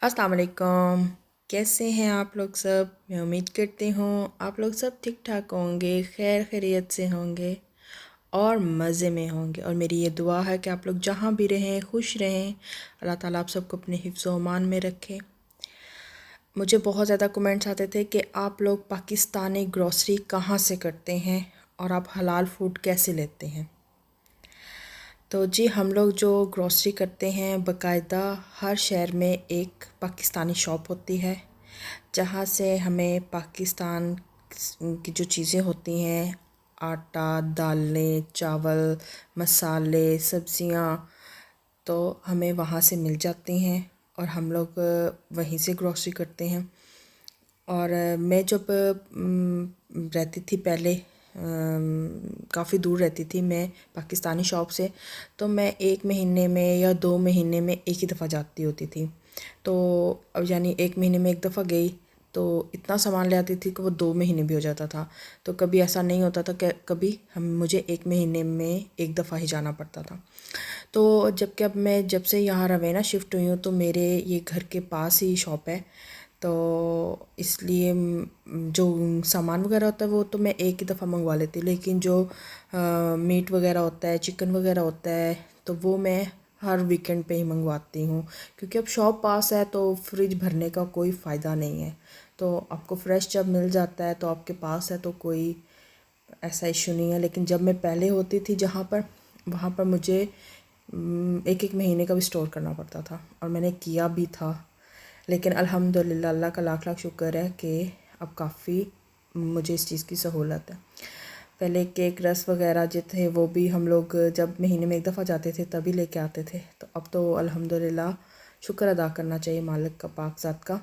अस्सलाम वालेकुम। कैसे हैं आप लोग सब? मैं उम्मीद करती हूँ आप लोग सब ठीक ठाक होंगे, खैर खैरियत से होंगे और मज़े में होंगे। और मेरी ये दुआ है कि आप लोग जहाँ भी रहें खुश रहें। अल्लाह ताला आप सबको अपने हिफ्ज़ व अमान में रखे। मुझे बहुत ज़्यादा कमेंट्स आते थे कि आप लोग पाकिस्तानी ग्रॉसरी कहाँ से करते हैं और आप हलाल फूड कैसे लेते हैं। तो जी हम लोग जो ग्रॉसरी करते हैं बाकायदा हर शहर में एक पाकिस्तानी शॉप होती है जहाँ से हमें पाकिस्तान की जो चीज़ें होती हैं, आटा, दालें, चावल, मसाले, सब्ज़ियाँ, तो हमें वहाँ से मिल जाती हैं और हम लोग वहीं से ग्रॉसरी करते हैं। और मैं जब रहती थी पहले, काफ़ी दूर रहती थी मैं पाकिस्तानी शॉप से, तो मैं 1 महीने में या 2 महीने में एक ही दफ़ा जाती होती थी। तो अब यानी 1 महीने में एक दफ़ा गई तो इतना सामान ले आती थी कि वो 2 महीने भी हो जाता था। तो कभी ऐसा नहीं होता था कि कभी हम मुझे 1 महीने में एक दफ़ा ही जाना पड़ता था। तो जबकि अब मैं जब से यहाँ रवेना शिफ्ट हुई हूँ तो मेरे ये घर के पास ही शॉप है, तो इसलिए जो सामान वगैरह होता है वो तो मैं एक ही दफ़ा मंगवा लेती हूँ, लेकिन जो मीट वगैरह होता है, चिकन वगैरह होता है, तो वो मैं हर वीकेंड पे ही मंगवाती हूँ। क्योंकि अब शॉप पास है तो फ्रिज भरने का कोई फ़ायदा नहीं है। तो आपको फ्रेश जब मिल जाता है तो आपके पास है तो कोई ऐसा इशू नहीं है। लेकिन जब मैं पहले होती थी जहाँ पर, वहाँ पर मुझे एक एक महीने का भी स्टोर करना पड़ता था और मैंने किया भी था। लेकिन अल्हम्दुलिल्लाह अल्लाह का लाख लाख शुक्र है कि अब काफ़ी मुझे इस चीज़ की सहूलत है। पहले केक रस वगैरह जो थे वो भी हम लोग जब महीने में एक दफ़ा जाते थे तभी लेके आते थे। तो अब तो अल्हम्दुलिल्लाह शुक्र अदा करना चाहिए मालिक का, पाक ज़ात का,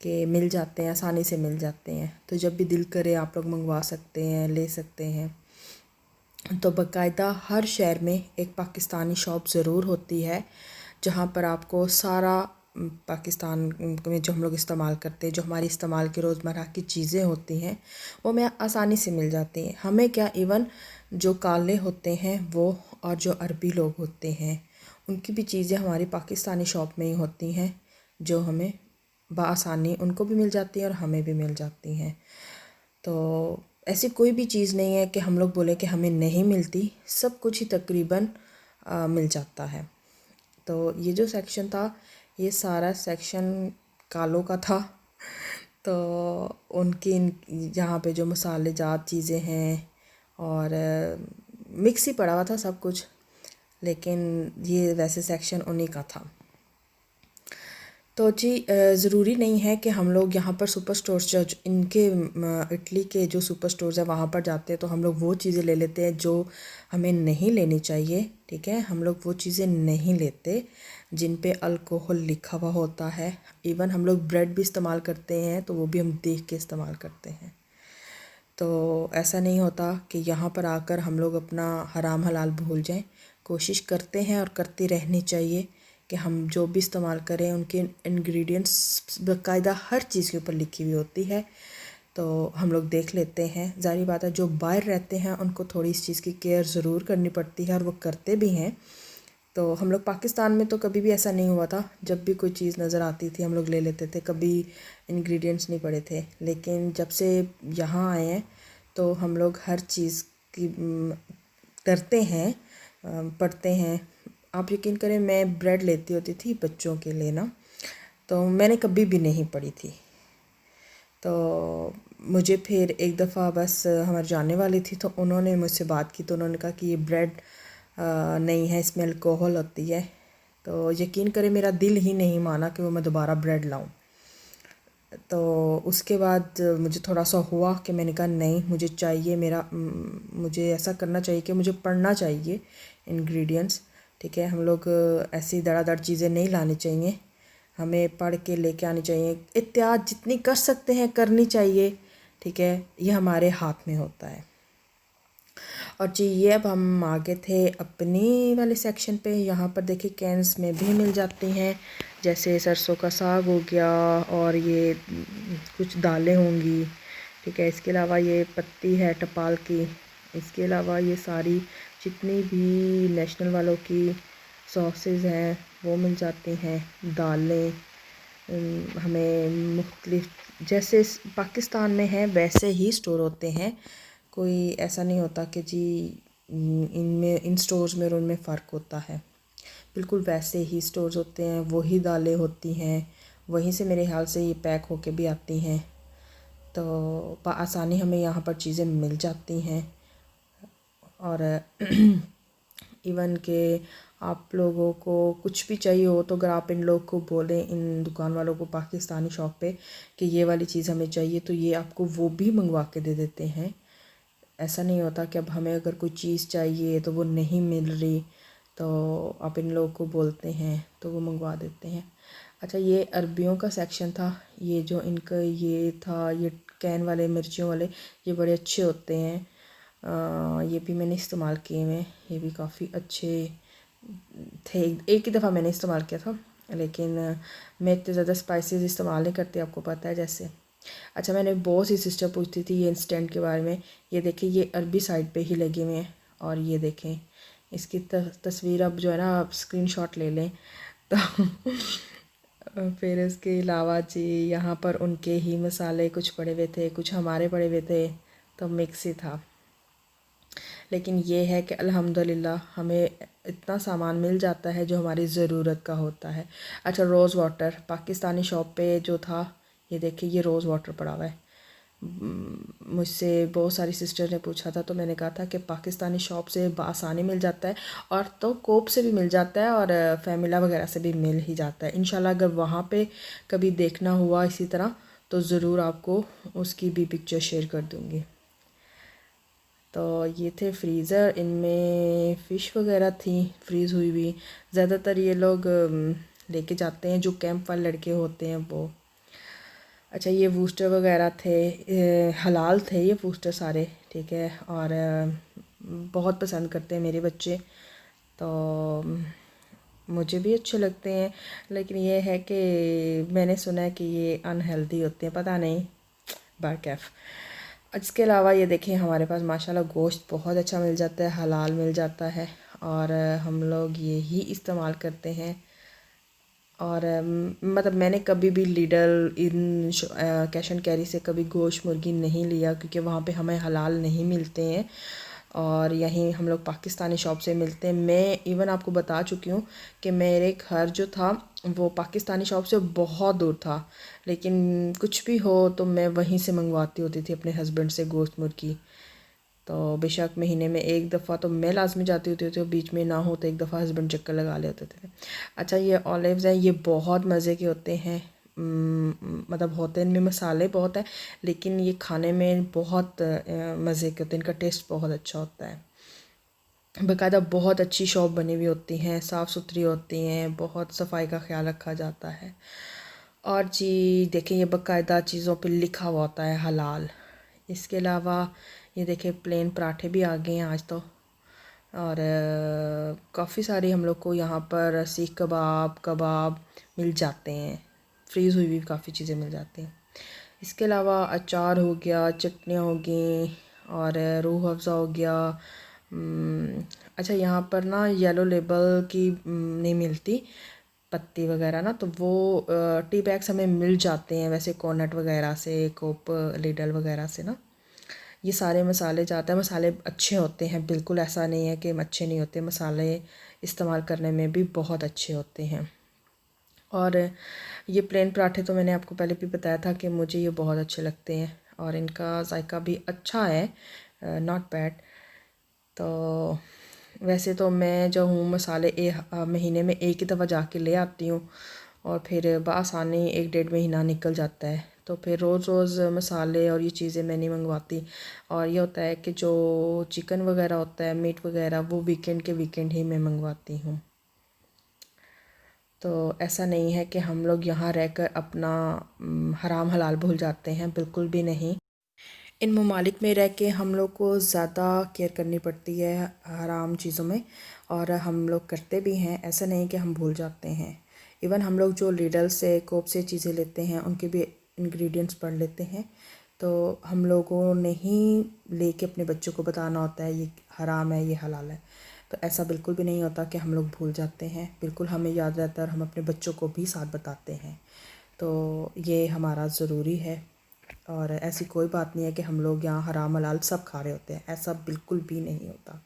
कि मिल जाते हैं, आसानी से मिल जाते हैं। तो जब भी दिल करे आप लोग मंगवा सकते हैं, ले सकते हैं। तो बाकायदा हर शहर में एक पाकिस्तानी शॉप ज़रूर होती है जहाँ पर आपको सारा पाकिस्तान में जो हम लोग इस्तेमाल करते हैं, जो हमारी इस्तेमाल की रोज़मर्रा की चीज़ें होती हैं, वो हमें आसानी से मिल जाती हैं। हमें क्या, इवन जो काले होते हैं वो और जो अरबी लोग होते हैं उनकी भी चीज़ें हमारी पाकिस्तानी शॉप में ही होती हैं, जो हमें बआसानी उनको भी मिल जाती हैं और हमें भी मिल जाती हैं। तो ऐसी कोई भी चीज़ नहीं है कि हम लोग बोले कि हमें नहीं मिलती, सब कुछ ही तकरीबन मिल जाता है। तो ये जो सेक्शन था, ये सारा सेक्शन कालों का था। तो उनकी यहाँ पे जो मसालेजात चीज़ें हैं और मिक्स ही पड़ा हुआ था सब कुछ, लेकिन ये वैसे सेक्शन उन्हीं का था। तो जी ज़रूरी नहीं है कि हम लोग यहाँ पर सुपर स्टोर्स जो इनके इटली के जो सुपर स्टोर्स है वहाँ पर जाते हैं तो हम लोग वो चीज़ें ले लेते हैं जो हमें नहीं लेनी चाहिए। ठीक है, हम लोग वो चीज़ें नहीं लेते जिन पे अल्कोहल लिखा हुआ होता है। इवन हम लोग ब्रेड भी इस्तेमाल करते हैं तो वो भी हम देख के इस्तेमाल करते हैं। तो ऐसा नहीं होता कि यहाँ पर आकर हम लोग अपना हराम हलाल भूल जाएं। कोशिश करते हैं और करती रहनी चाहिए कि हम जो भी इस्तेमाल करें उनके इंग्रेडिएंट्स बाकायदा हर चीज़ के ऊपर लिखी हुई होती है, तो हम लोग देख लेते हैं। ज़ाहिर बात है जो बाहर रहते हैं उनको थोड़ी इस चीज़ की केयर ज़रूर करनी पड़ती है और वो करते भी हैं। तो हम लोग पाकिस्तान में तो कभी भी ऐसा नहीं हुआ था, जब भी कोई चीज़ नज़र आती थी हम लोग ले लेते थे, कभी इंग्रेडिएंट्स नहीं पड़े थे। लेकिन जब से यहाँ आए हैं तो हम लोग हर चीज़ की करते हैं, पढ़ते हैं। आप यकीन करें मैं ब्रेड लेती होती थी बच्चों के लिए ना, तो मैंने कभी भी नहीं पढ़ी थी। तो मुझे फिर एक दफ़ा बस हमारे जानने वाली थी तो उन्होंने मुझसे बात की, तो उन्होंने कहा कि ये ब्रेड नहीं है, इसमें अल्कोहल होती है। तो यकीन करें मेरा दिल ही नहीं माना कि वो मैं दोबारा ब्रेड लाऊं। तो उसके बाद मुझे थोड़ा सा हुआ कि मैंने कहा नहीं, मुझे चाहिए, मुझे ऐसा करना चाहिए कि मुझे पढ़ना चाहिए इंग्रेडिएंट्स। ठीक है, हम लोग ऐसी धड़ाधड़ चीज़ें नहीं लानी चाहिए, हमें पढ़ के लेके आनी चाहिए। एहतियात जितनी कर सकते हैं करनी चाहिए। ठीक है, ये हमारे हाथ में होता है। और जी ये अब हम आगे थे अपनी वाले सेक्शन पे। यहाँ पर देखिए कैंस में भी मिल जाती हैं, जैसे सरसों का साग हो गया और ये कुछ दालें होंगी। ठीक है, इसके अलावा ये पत्ती है टपाल की। इसके अलावा ये सारी जितनी भी नेशनल वालों की सॉसेज हैं वो मिल जाती हैं, दालें। हमें मुख्तलिफ जैसे पाकिस्तान में है वैसे ही स्टोर होते हैं। कोई ऐसा नहीं होता कि जी इनमें इन स्टोर्स में और उनमें फ़र्क होता है। बिल्कुल वैसे ही स्टोर्स होते हैं, वही दालें होती हैं, वहीं से मेरे ख्याल से ये पैक होके भी आती हैं। तो आसानी हमें यहाँ पर चीज़ें मिल जाती हैं। और इवन के आप लोगों को कुछ भी चाहिए हो तो अगर आप इन लोग को बोलें, इन दुकान वालों को पाकिस्तानी शॉप पे कि ये वाली चीज़ हमें चाहिए, तो ये आपको वो भी मंगवा के दे देते हैं। ऐसा नहीं होता कि अब हमें अगर कोई चीज़ चाहिए तो वो नहीं मिल रही तो आप इन लोगों को बोलते हैं तो वो मंगवा देते हैं। अच्छा, ये अरबियों का सेक्शन था। ये जो इनका ये था, ये कैन वाले मिर्चियों वाले, ये बड़े अच्छे होते हैं। ये भी मैंने इस्तेमाल किए हुए, ये भी काफ़ी अच्छे थे। एक ही दफ़ा मैंने इस्तेमाल किया था, लेकिन मैं इतने ज़्यादा स्पाइसेस इस्तेमाल नहीं करती, आपको पता है जैसे। अच्छा, मैंने बहुत सी सिस्टर पूछती थी ये इंस्टेंट के बारे में। ये देखें, ये अरबी साइड पे ही लगे हुए हैं। और ये देखें, इसकी तस्वीर अब जो है ना, आप स्क्रीनशॉट ले लें तो फिर इसके अलावा जी यहाँ पर उनके ही मसाले कुछ पड़े हुए थे, कुछ हमारे पड़े हुए थे, तो मिक्स ही था। लेकिन ये है कि अल्हम्दुलिल्लाह हमें इतना सामान मिल जाता है जो हमारी ज़रूरत का होता है। अच्छा, रोज़ वाटर पाकिस्तानी शॉप पे जो था, ये देखिए, ये रोज़ वाटर पड़ा हुआ है। मुझसे बहुत सारी सिस्टर ने पूछा था, तो मैंने कहा था कि पाकिस्तानी शॉप से आसानी मिल जाता है, और तो कोप से भी मिल जाता है और फैमिला वगैरह से भी मिल ही जाता है। इंशाल्लाह अगर वहाँ पे कभी देखना हुआ इसी तरह तो ज़रूर आपको उसकी भी पिक्चर शेयर कर दूँगी। तो ये थे फ्रीज़र, इनमें फ़िश वगैरह थी फ्रीज़ हुई हुई। ज़्यादातर ये लोग लेके जाते हैं, जो कैंप वाले लड़के होते हैं वो। अच्छा, ये बूस्टर वगैरह थे, हलाल थे ये बूस्टर सारे, ठीक है। और बहुत पसंद करते हैं मेरे बच्चे, तो मुझे भी अच्छे लगते हैं। लेकिन ये है कि मैंने सुना है कि ये अनहेल्दी होते हैं, पता नहीं, बारकैफ। इसके अलावा ये देखें, हमारे पास माशाल्लाह गोश्त बहुत अच्छा मिल जाता है, हलाल मिल जाता है, और हम लोग यही इस्तेमाल करते हैं। और मतलब मैंने कभी भी लीडल इन कैश एंड कैरी से कभी गोश्त मुर्गी नहीं लिया, क्योंकि वहाँ पे हमें हलाल नहीं मिलते हैं, और यहीं हम लोग पाकिस्तानी शॉप से मिलते हैं। मैं इवन आपको बता चुकी हूँ कि मेरे घर जो था वो पाकिस्तानी शॉप से बहुत दूर था, लेकिन कुछ भी हो तो मैं वहीं से मंगवाती होती थी अपने हस्बैंड से गोश्त मुर्गी। तो बेशक महीने में एक दफ़ा तो मैं लाजमी जाती होती थी, बीच में ना हो तो एक दफ़ा हस्बैंड चक्कर लगा ले होते थे। अच्छा, ये ऑलिव्स हैं, ये बहुत मज़े के होते हैं। मतलब होते हैं, इनमें मसाले बहुत हैं, लेकिन ये खाने में बहुत मज़े के होते हैं, इनका टेस्ट बहुत अच्छा होता है। बाकायदा बहुत अच्छी शॉप बनी हुई होती हैं, साफ़ सुथरी होती हैं, बहुत सफाई का ख्याल रखा जाता है। और जी देखें, ये बाकायदा चीज़ों पे लिखा हुआ होता है हलाल। इसके अलावा ये देखें, प्लेन पराठे भी आ गए हैं आज तो। और काफ़ी सारे हम लोग को यहाँ पर सीख कबाब कबाब मिल जाते हैं, फ्रीज़ हुई भी काफ़ी चीज़ें मिल जाती हैं। इसके अलावा अचार हो गया, चटनियाँ हो गई, और रूह अफ़ज़ा हो गया। अच्छा, यहाँ पर ना येलो लेबल की नहीं मिलती पत्ती वगैरह ना, तो वो टी बैग्स हमें मिल जाते हैं वैसे कोनट वगैरह से, कोप लीडल वगैरह से ना। ये सारे मसाले जाते हैं, मसाले अच्छे होते हैं, बिल्कुल ऐसा नहीं है कि अच्छे नहीं होते, मसाले इस्तेमाल करने में भी बहुत अच्छे होते हैं। और ये प्लेन पराठे तो मैंने आपको पहले भी बताया था कि मुझे ये बहुत अच्छे लगते हैं, और इनका जायका भी अच्छा है, नॉट बैड। तो वैसे तो मैं जो हूँ मसाले महीने में एक ही दफ़ा जाके ले आती हूँ, और फिर बआसानी 1 डेढ़ महीना निकल जाता है। तो फिर रोज़ रोज़ मसाले और ये चीज़ें मैं नहीं मंगवाती। और ये होता है कि जो चिकन वगैरह होता है, मीट वगैरह, वो वीकेंड के वीकेंड ही मैं मंगवाती हूँ। तो ऐसा नहीं है कि हम लोग यहाँ रहकर अपना हराम हलाल भूल जाते हैं, बिल्कुल भी नहीं। इन ममालिक में रह के हम लोग को ज़्यादा केयर करनी पड़ती है हराम चीज़ों में, और हम लोग करते भी हैं, ऐसा नहीं कि हम भूल जाते हैं। इवन हम लोग जो लीडल से कोप से चीज़ें लेते हैं, उनके भी इंग्रेडिएंट्स पढ़ लेते हैं। तो हम लोगों ने ही लेके अपने बच्चों को बताना होता है ये हराम है, ये हलाल है। तो ऐसा बिल्कुल भी नहीं होता कि हम लोग भूल जाते हैं, बिल्कुल हमें याद रहता है, और हम अपने बच्चों को भी साथ बताते हैं। तो ये हमारा ज़रूरी है। और ऐसी कोई बात नहीं है कि हम लोग यहाँ हराम हलाल सब खा रहे होते हैं, ऐसा बिल्कुल भी नहीं होता।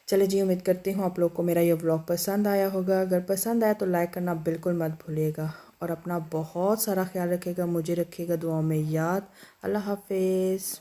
चले जी, उम्मीद करती हूँ आप लोग को मेरा ये व्लॉग पसंद आया होगा। अगर पसंद आया तो लाइक करना बिल्कुल मत भूलिएगा और अपना बहुत सारा ख्याल रखिएगा, मुझे रखिएगा दुआओं में याद। अल्लाह हाफिज़।